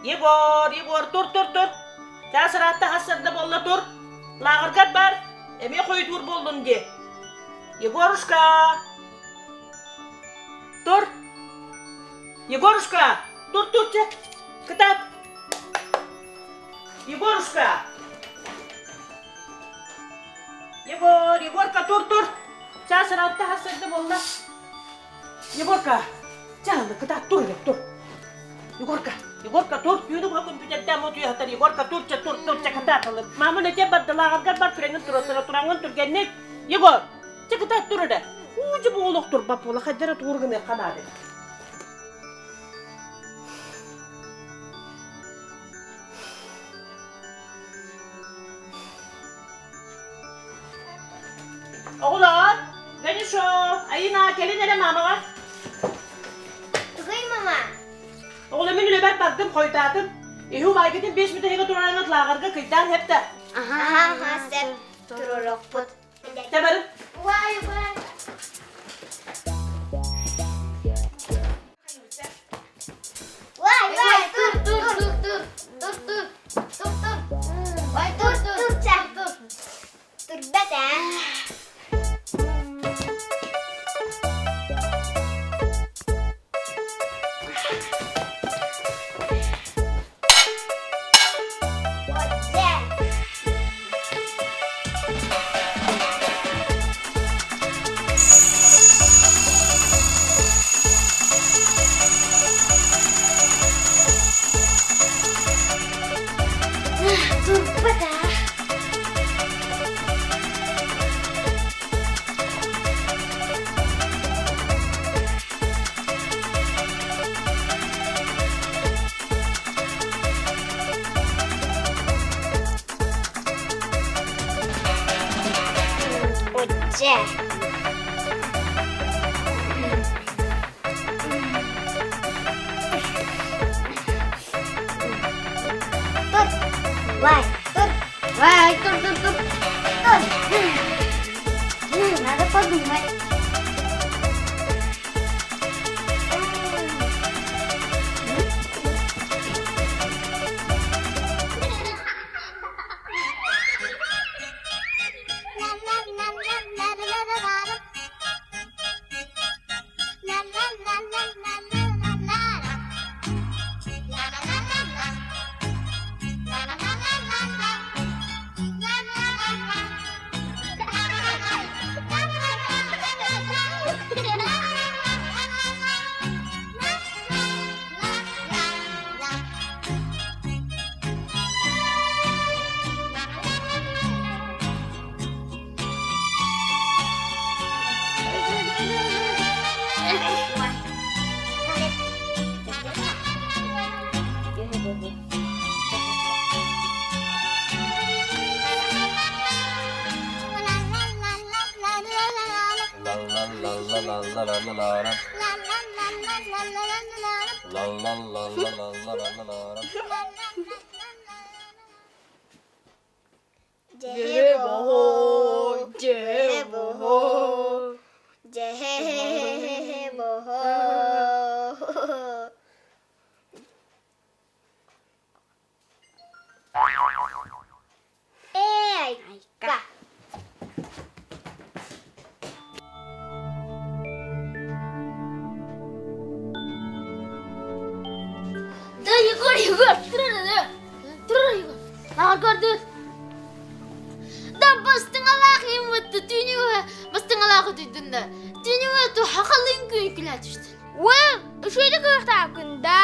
Yegor, dur. Sen sıratta hasırda bolla dur. Lağırkat var. Eme koyu dur bollun de. Yegoruşka. Dur. Yegoruşka. Dur. Kıtat. Yegoruşka. Yegorka dur. Sen sıratta hasırda bolla. Yegorka. Canlı kıtat dur. Yegorka dur. Yürü bakın bir de motoyu hatar. Yegorka dur çakıtat alır. Mamın ece baddılağı var frenin turangın tur gennek. Yegor. Çakıtat dur da. Ucu boğuluk dur bapola. Haddara turgun kanadı. Oğlan. Beni şu. Ayına gelin ele mama var. Tugay mama. Oğlum ben öyle baktım koydadım. Ehu vaygedin 5 müdahega duranat lağırga kıydan hep de. Aha, sen tururuk put. Teberim. Vay. Vay, dur. Vay, dur sen. Dur bete. Dur bete. Oce. Dur. Nada pagong, Wai. Yegor, turun Yegor. Lağır dur. Da bastın alaqım vıttı, bastın alağı duydun da. Tünüve tu hakalın küyküle düştün. Şöyle kırıkta kunda.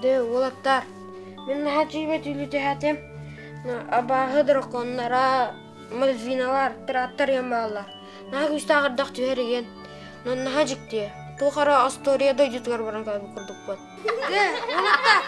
De olattar. Men hacıbe tülü tehatem. Abahıdır onlara malvinalar, trattar yamalar. Nah güstağırdak tüherigen. Nonna hacık diye. Tu kara Astoria'da jutgar barang kami kurduk buat. De olattar.